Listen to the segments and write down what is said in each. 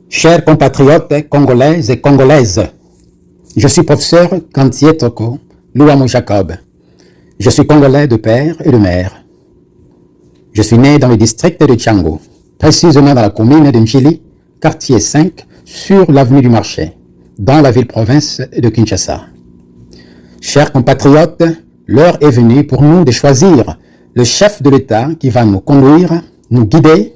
Chers compatriotes congolais et congolaises, je suis professeur Kantié Toko Louamou Jacob. Je suis congolais de père et de mère. Je suis né dans le district de Tchango, précisément dans la commune de Njili, quartier 5, sur l'avenue du Marché, dans la ville-province de Kinshasa. Chers compatriotes, l'heure est venue pour nous de choisir le chef de l'État qui va nous conduire, nous guider,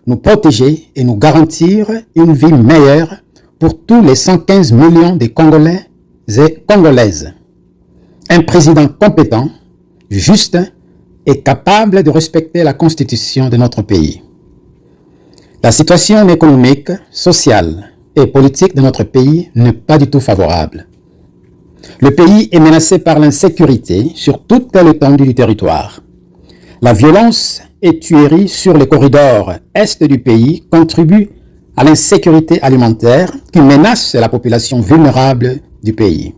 nous protéger et nous garantir une vie meilleure pour tous les 115 millions de Congolais et Congolaises. Un président compétent, juste et capable de respecter la constitution de notre pays. La situation économique, sociale et politique de notre pays n'est pas du tout favorable. Le pays est menacé par l'insécurité sur toute l'étendue du territoire. La violence et tueries sur les corridors est du pays contribuent à l'insécurité alimentaire qui menace la population vulnérable du pays.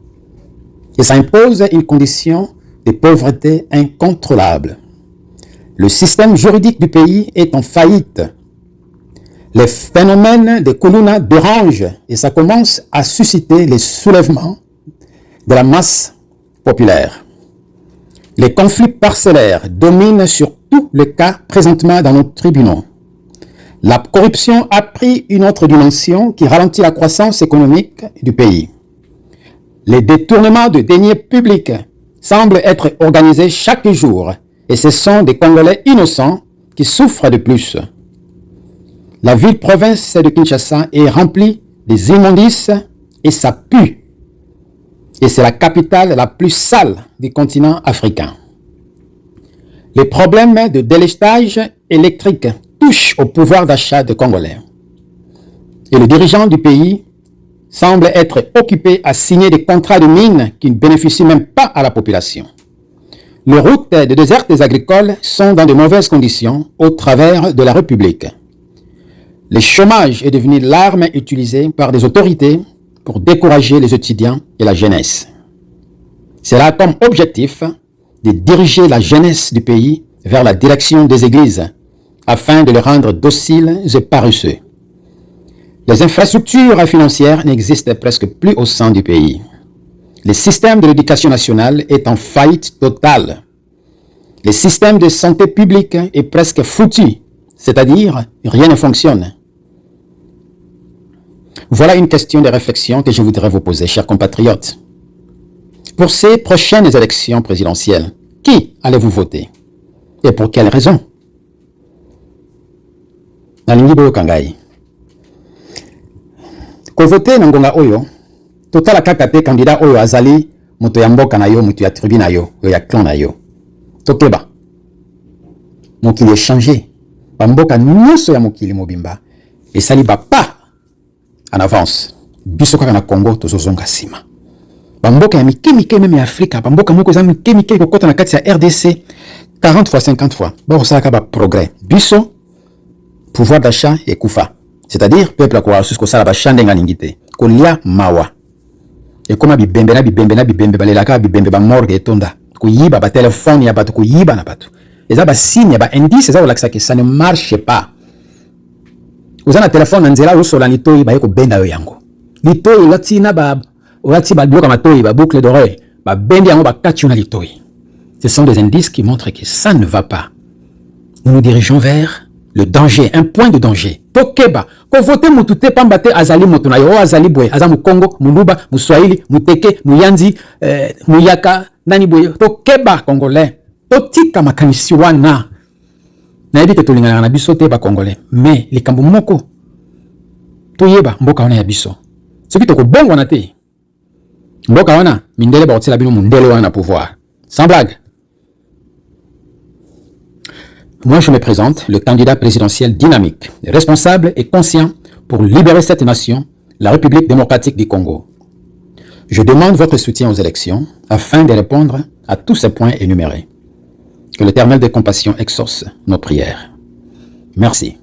Et ça impose une condition de pauvreté incontrôlable. Le système juridique du pays est en faillite. Les phénomènes de Kuluna dérangent et ça commence à susciter les soulèvements de la masse populaire. Les conflits parcellaires dominent sur tous les cas présentement dans nos tribunaux. La corruption a pris une autre dimension qui ralentit la croissance économique du pays. Les détournements de deniers publics semblent être organisés chaque jour et ce sont des Congolais innocents qui souffrent de plus. La ville-province de Kinshasa est remplie des immondices et ça pue. Et c'est la capitale la plus sale du continent africain. Les problèmes de délestage électrique touchent au pouvoir d'achat des Congolais. Et le dirigeant du pays semble être occupé à signer des contrats de mine qui ne bénéficient même pas à la population. Les routes des déserts agricoles sont dans de mauvaises conditions au travers de la République. Le chômage est devenu l'arme utilisée par des autorités pour décourager les étudiants et la jeunesse. C'est a comme objectif de diriger la jeunesse du pays vers la direction des églises afin de les rendre dociles et paresseux. Les infrastructures financières n'existent presque plus au sein du pays. Le système de l'éducation nationale est en faillite totale. Le système de santé publique est presque foutu, c'est-à-dire rien ne fonctionne. Voilà une question de réflexion que je voudrais vous poser, chers compatriotes. Pour ces prochaines élections présidentielles, qui allez-vous voter? Et pour quelles raisons? Nalingi boyo kangai. Ko voter na ngonga oyo, totala kaka te candidat oyo azali moto ya mboka na yo, moto ya tribu na yo, ya clan na yo. Tokeba. Mokili échangé. Ba mboka nyonso ya mokili mobimba. Esali ba pa en avance. Biso kaka na Congo tozozonga sima. Bamboka ya mike meme ya Afrika, bamboka moko za mike kokota na kati ya RDC 40 fois 50 fois. Ba osala ka ba progrès. Biso pouvoir d'achat et kufa. C'est-à-dire peuple a kwa susko sala ba chande ngalingite. Kolia mawa. Et koma bibembe balelaka bibembe ba morgue etonda. Kuyiba ba téléphone ya batu kuyiba na batu. Eza ba signe ba indice za olakisa que ça ne marche pas. Uzana telefone nzela usola litoi ba yeko benda yo yango. Litoi latina ba olati ba bloka matoi ba boucle d'oreille ba bendi yango ba kati na litoi. Ce sont des indices qui montrent que ça ne va pas. Nous nous dirigeons vers le danger, un point de danger. Tokeba, ko vote mutute pambate azali moto na yo azali boy, azamu Congo, muluba, muswahili, muteke, muyanzi, muyaka, nani boy. Tokeba congolais. Totika makanisi wana. Na yebi ke tolingana na biso te ba congolais, mais likambo moko toyeba mboka wana ya biso. Soki toko bongo na te. Mboka wana mindele ba otela bino mundele wana pouvoir. Sans blague. Moi, je me présente, le candidat présidentiel dynamique, responsable et conscient pour libérer cette nation, la République démocratique du Congo. Je demande votre soutien aux élections afin de répondre à tous ces points énumérés. Que l'Éternel de compassion exauce nos prières. Merci.